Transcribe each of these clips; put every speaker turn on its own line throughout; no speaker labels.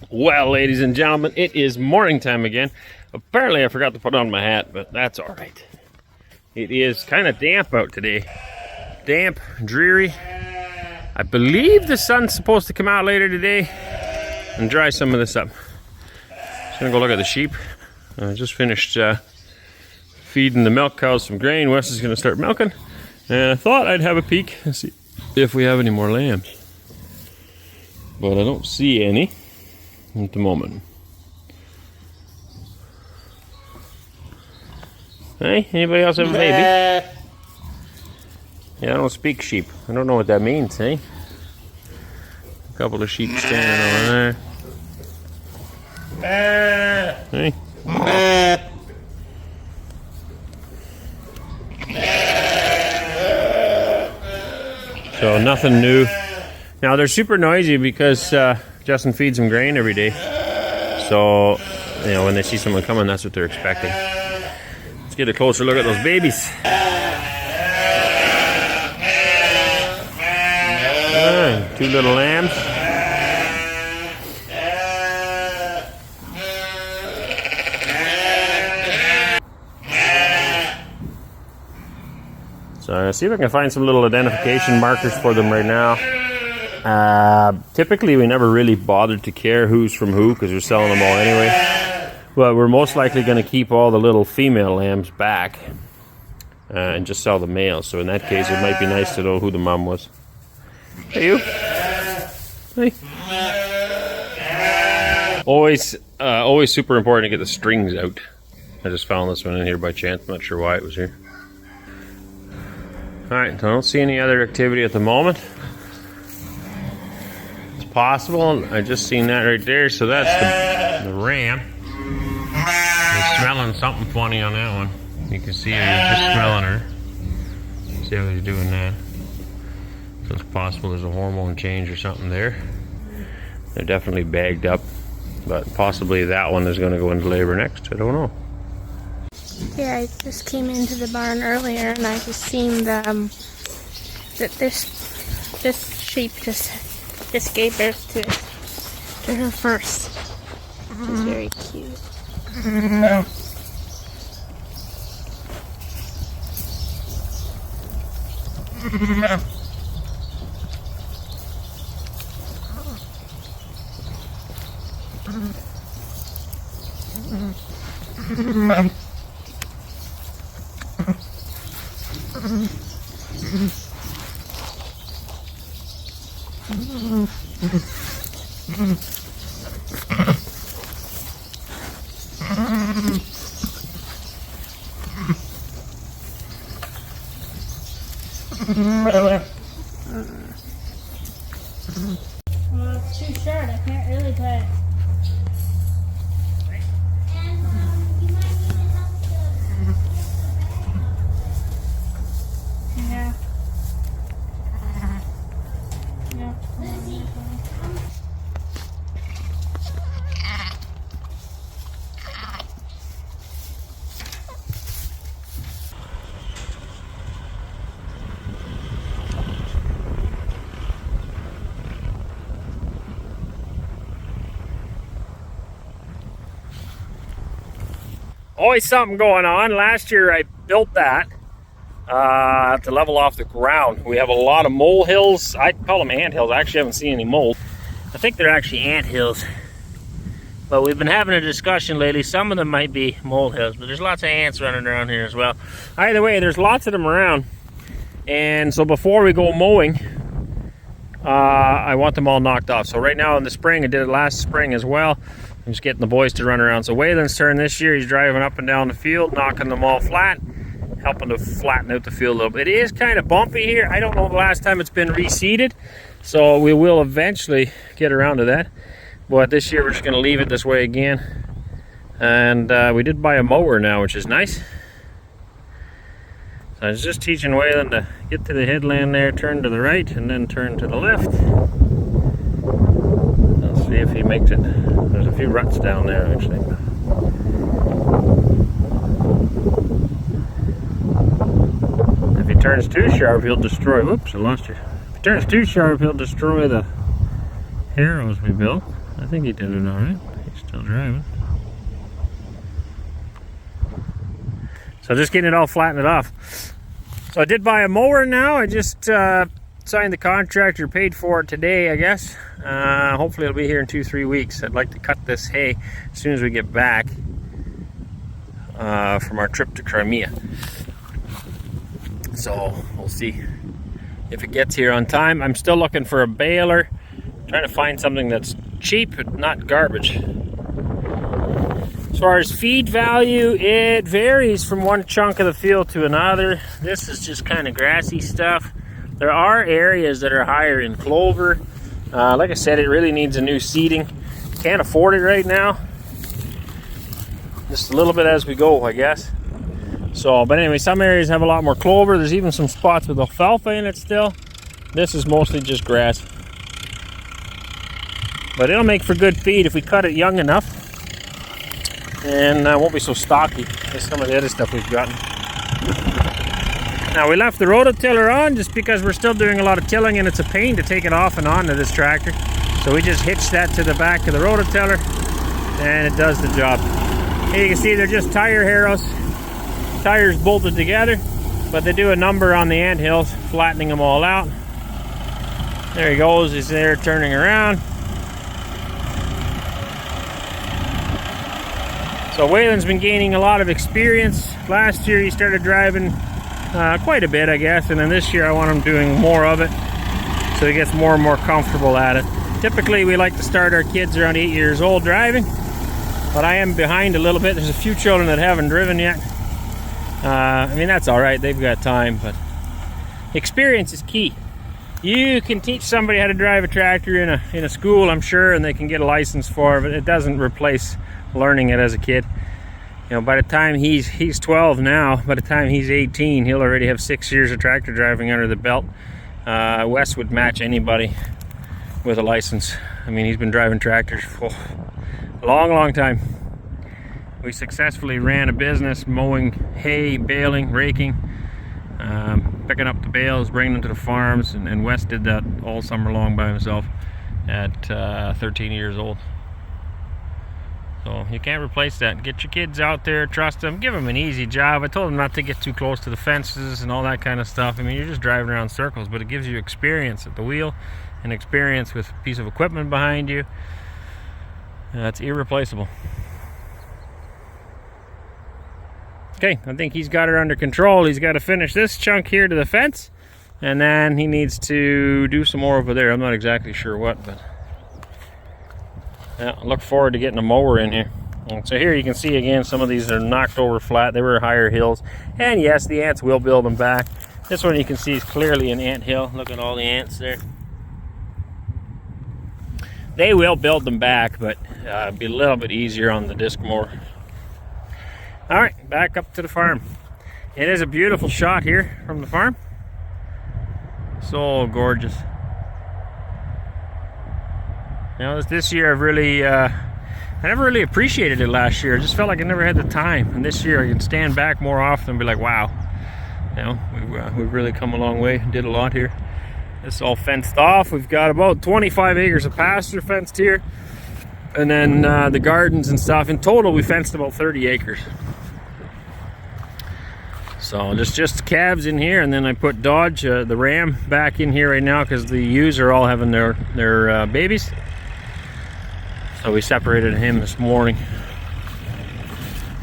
Well, ladies and gentlemen, it is morning time again. Apparently I forgot to put on my hat, but that's all right. It is kind of damp out today. Damp, dreary. I believe the sun's supposed to come out later today and dry some of this up. Just gonna go look at the sheep. I just finished feeding the milk cows some grain. Wes is gonna start milking. And I thought I'd have a peek and see if we have any more lambs. But I don't see any at the moment. Hey, anybody else have a baby? Yeah, I don't speak sheep. I don't know what that means, hey? A couple of sheep standing over there. Hey. So nothing new. Now they're super noisy because Justin feeds them grain every day. So, you know, when they see someone coming, that's what they're expecting. Let's get a closer look at those babies. Two little lambs. So I'll see if I can find some little identification markers for them right now. Typically we never really bothered to care who's from who because we're selling them all anyway. But we're most likely going to keep all the little female lambs back and just sell the males. So in that case it might be nice to know who the mom was. Hey you. Hey. Always super important to get the strings out. I just found this one in here by chance. I'm not sure why it was here. Alright, I don't see any other activity at the moment. It's possible. I just seen that right there, so that's the ram. He's smelling something funny on that one. You can see her, he's just smelling her. See how he's doing that. So it's possible there's a hormone change or something there. They're definitely bagged up, but possibly that one is going to go into labor next. I don't know.
Yeah, I just came into the barn earlier and I just seen that this sheep just gave birth to her first. It's very cute. Well, it's too short. I can't really cut it. Yeah. Yeah.
Always something going on. Last year I built that to level off the ground. We have a lot of mole hills. I call them ant hills. I actually haven't seen any mold. I think they're actually ant hills. But we've been having a discussion lately. Some of them might be mole hills, but there's lots of ants running around here as well. Either way, there's lots of them around. And so before we go mowing, I want them all knocked off. So right now in the spring, I did it last spring as well. I'm just getting the boys to run around. So Waylon's turn this year. He's driving up and down the field, knocking them all flat, helping to flatten out the field a little bit. It is kind of bumpy here. I don't know the last time it's been reseeded, so we will eventually get around to that. But this year we're just going to leave it this way again. And we did buy a mower now, which is nice. So I was just teaching Waylon to get to the headland there, turn to the right, and then turn to the left. Let's see if he makes it. There's a few ruts down there, actually. If he turns too sharp, he'll destroy. Whoops, I lost you. If he turns too sharp, he'll destroy the harrows we built. I think he did it all right. He's still driving. So just getting it all flattened off. So I did buy a mower now. I just signed the contract, or paid for it today, I guess. Hopefully it'll be here in 2-3 weeks. I'd like to cut this hay as soon as we get back from our trip to Crimea. So we'll see if it gets here on time. I'm still looking for a baler. Trying to find something that's cheap but not garbage. As far as feed value, it varies from one chunk of the field to another. This is just kind of grassy stuff. There are areas that are higher in clover. Like I said, it really needs a new seeding. Can't afford it right now. Just a little bit as we go, I guess. So, but anyway, some areas have a lot more clover. There's even some spots with alfalfa in it still. This is mostly just grass. But it'll make for good feed if we cut it young enough. And won't be so stocky as some of the other stuff we've gotten. Now we left the rototiller on just because we're still doing a lot of tilling and it's a pain to take it off and on to this tractor. So we just hitched that to the back of the rototiller and it does the job. Here you can see they're just tire harrows. Tires bolted together, but they do a number on the ant hills, flattening them all out. There he goes, he's there turning around. So Waylon's been gaining a lot of experience. Last year he started driving quite a bit, I guess, and then this year I want him doing more of it so he gets more and more comfortable at it. Typically we like to start our kids around 8 years old driving, but I am behind a little bit. There's a few children that haven't driven yet. I mean, that's all right, they've got time, but experience is key. You can teach somebody how to drive a tractor in a school, I'm sure, and they can get a license for it, but it doesn't replace learning it as a kid. You know, by the time he's 12 now, by the time he's 18, he'll already have 6 years of tractor driving under the belt. Wes would match anybody with a license. I mean, he's been driving tractors for a long time. We successfully ran a business mowing hay, baling, raking, picking up the bales, bringing them to the farms, and Wes did that all summer long by himself at 13 years old. So you can't replace that. Get your kids out there, trust them, give them an easy job. I told them not to get too close to the fences and all that kind of stuff. I mean, you're just driving around circles, but it gives you experience at the wheel and experience with a piece of equipment behind you. That's irreplaceable. Okay, I think he's got her under control. He's got to finish this chunk here to the fence, and then he needs to do some more over there. I'm not exactly sure what, but yeah, I look forward to getting a mower in here. And so here you can see again, some of these are knocked over flat. They were higher hills, and yes, the ants will build them back. This one you can see is clearly an ant hill. Look at all the ants there. They will build them back, but it'll be a little bit easier on the disc mower. All right, back up to the farm. It is a beautiful shot here from the farm. So gorgeous. You know, this year I've really, I never really appreciated it last year. I just felt like I never had the time. And this year I can stand back more often and be like, wow, you know, we've really come a long way. Did a lot here. It's all fenced off. We've got about 25 acres of pasture fenced here. And then the gardens and stuff. In total, we fenced about 30 acres. So just calves in here, and then I put Dodge, the ram, back in here right now because the ewes are all having their babies. So we separated him this morning.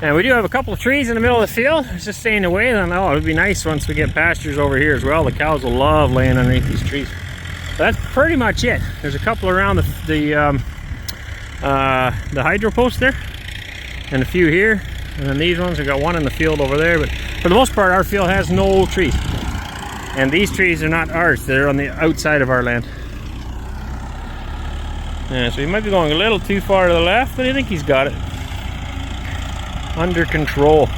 And we do have a couple of trees in the middle of the field. It's just staying away. Then it would be nice once we get pastures over here as well. The cows will love laying underneath these trees. But that's pretty much it. There's a couple around the hydro post there, and a few here, and then these ones. We got one in the field over there, but for the most part our field has no trees, and these trees are not ours. They're on the outside of our land. Yeah, so he might be going a little too far to the left, but I think he's got it under control.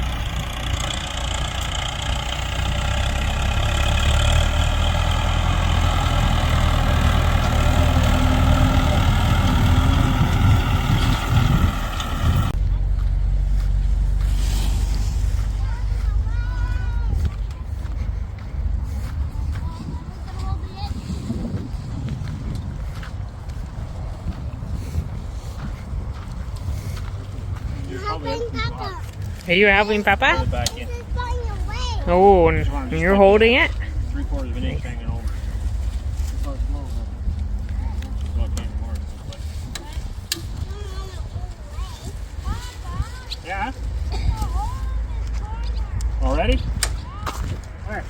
Are you helping Papa?
Put it back in.
Oh, and you're holding it?
3/4 of an inch hanging over. Yeah? Already? Alright.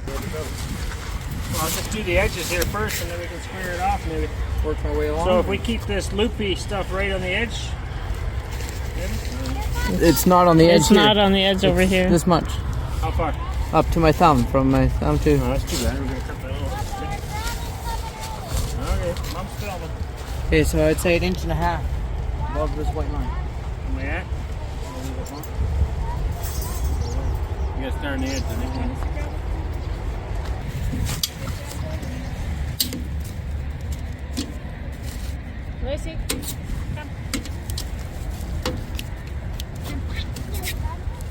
Well, I'll just do the edges here first and then we can square it off maybe.
Work my way along.
So if we keep this loopy stuff right on the edge.
It's not on the edge
It's
here.
not on the edge over here.
This much.
How far?
Up to my thumb. From my thumb to...
Oh, that's too bad. We're going to cut that off. Okay, Mom's filming.
Okay, so I'd say 1.5 inches above this white line.
Am I at? You gotta start on the edge, I think.
Lucy, come.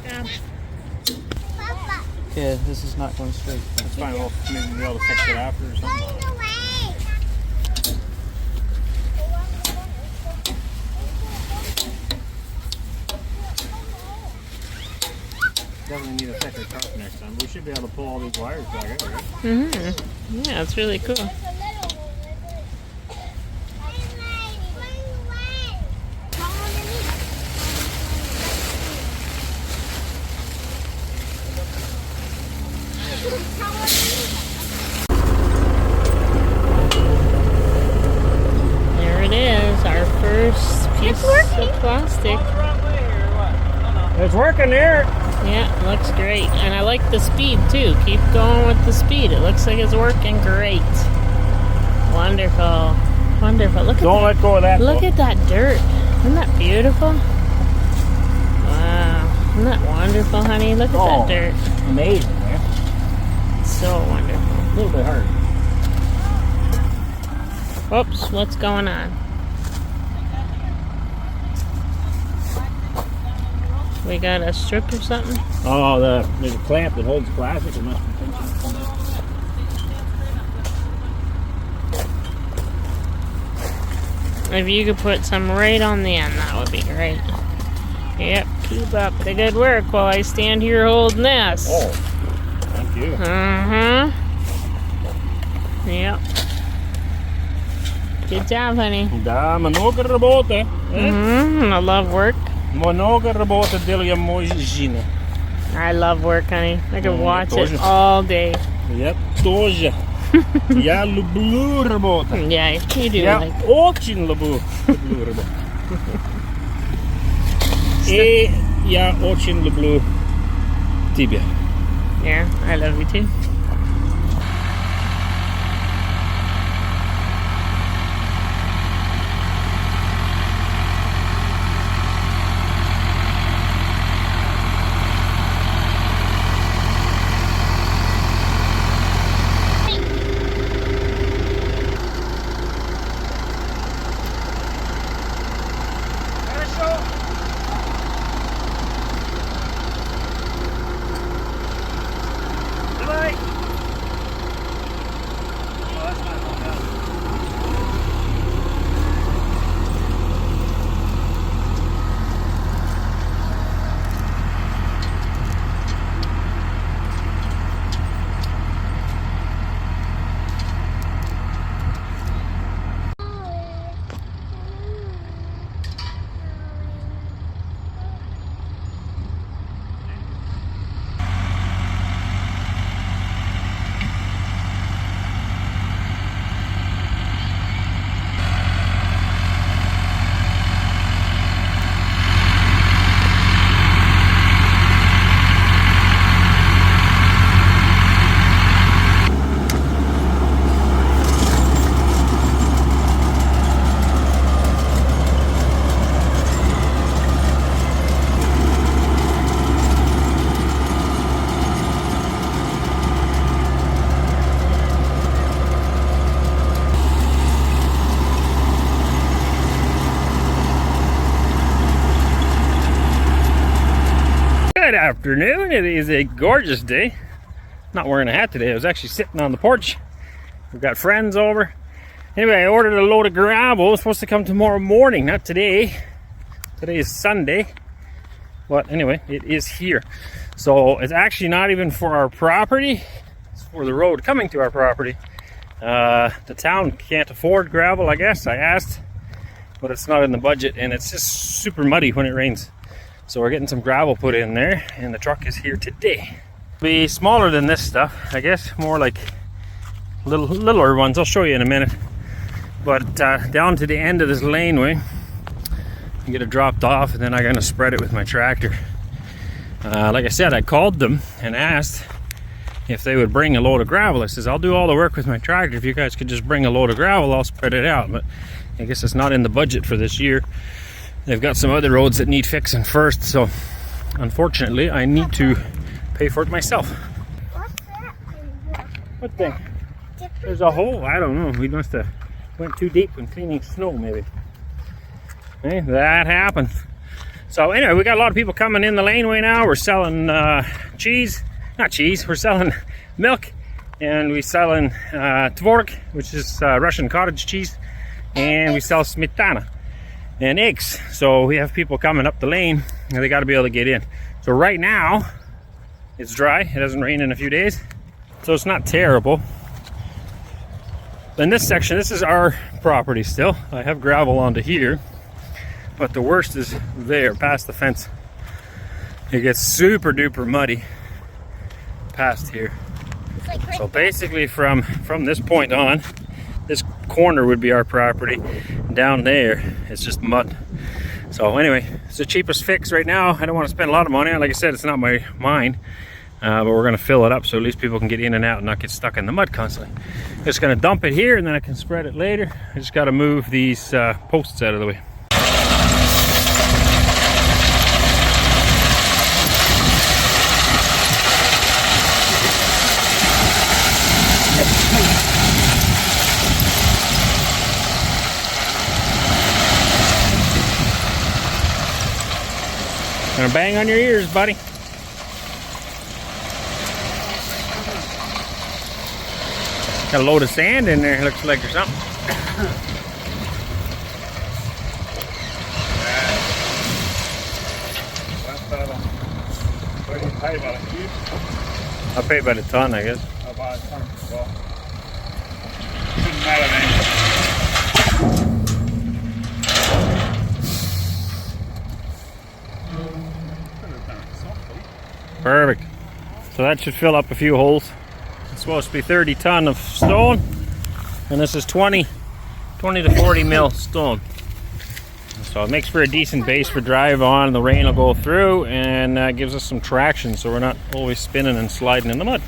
Come.
Yeah, this is not going straight.
That's fine. We'll maybe be able to fix it after or something. Definitely need a thicker tarp next time. We should be able to pull all these wires back out, right?
Yeah, it's really cool. There it is, our first piece of plastic.
It's working there.
Yeah, it looks great. And I like the speed too. Keep going with the speed. It looks like it's working great. Wonderful. Wonderful. Look at
Don't let go of that.
Look at that dirt. Isn't that beautiful? Wow. Isn't that wonderful, honey? Look at that dirt.
Amazing, man.
So wonderful.
A little bit hard.
Oops, what's going on? We got a strip or something?
Oh, there's a clamp that holds plastic. It must be tension.
If you could put some right on the end, that would be great. Yep, keep up the good work while I stand here holding this.
Oh, thank you.
Yep. Good job, honey.
Da, mnogo работы.
I love work.
Много работы делаем мой жена.
I love work, honey. I could watch
тоже.
it all day.
Я тоже. Я люблю работать.
Yeah, you do.
Я
Like,
очень люблю работать. И я очень люблю тебя.
yeah, I love you too.
Good afternoon. It is a gorgeous day. Not wearing a hat today. I was actually sitting on the porch. We've got friends over. Anyway, I ordered a load of gravel. It's supposed to come tomorrow morning, not today. Today is Sunday. But anyway, it is here. So it's actually not even for our property. It's for the road coming to our property. The town can't afford gravel, I guess. I asked, but it's not in the budget, and it's just super muddy when it rains. So we're getting some gravel put in there, and the truck is here today. Be smaller than this stuff, I guess. More like littler ones. I'll show you in a minute. But down to the end of this laneway, I get it dropped off, and then I'm gonna spread it with my tractor. Like I said, I called them and asked if they would bring a load of gravel. I says, I'll do all the work with my tractor. If you guys could just bring a load of gravel, I'll spread it out. But I guess it's not in the budget for this year. They've got some other roads that need fixing first, so unfortunately I need to pay for it myself.
What's that thing?
What thing? There's a hole. I don't know. We must have went too deep when cleaning snow, maybe. Hey, that happens. So anyway, we got a lot of people coming in the laneway now. We're selling cheese. Not cheese. We're selling milk. And we're selling tvorog, which is Russian cottage cheese. And we sell smetana and eggs. So we have people coming up the lane, and they got to be able to get in. So right now, it's dry. It hasn't rained in a few days. So it's not terrible. In this section, this is our property still. I have gravel onto here, but the worst is there, past the fence. It gets super duper muddy past here. So basically from this point on, this corner would be our property. Down there, it's just mud. So anyway, it's the cheapest fix right now. I don't want to spend a lot of money on it. Like I said, it's not mine. But we're going to fill it up so at least people can get in and out and not get stuck in the mud constantly. Just going to dump it here, and then I can spread it later. I just got to move these posts out of the way. Gonna bang on your ears, buddy. Got a load of sand in there, looks like, or something. I'll pay by the ton, I guess.
I'll buy a ton. Well, doesn't matter then.
Perfect. So that should fill up a few holes. It's supposed to be 30 ton of stone, and this is 20 to 40 mil stone. So it makes for a decent base for drive on. The rain will go through, and gives us some traction, so we're not always spinning and sliding in the mud.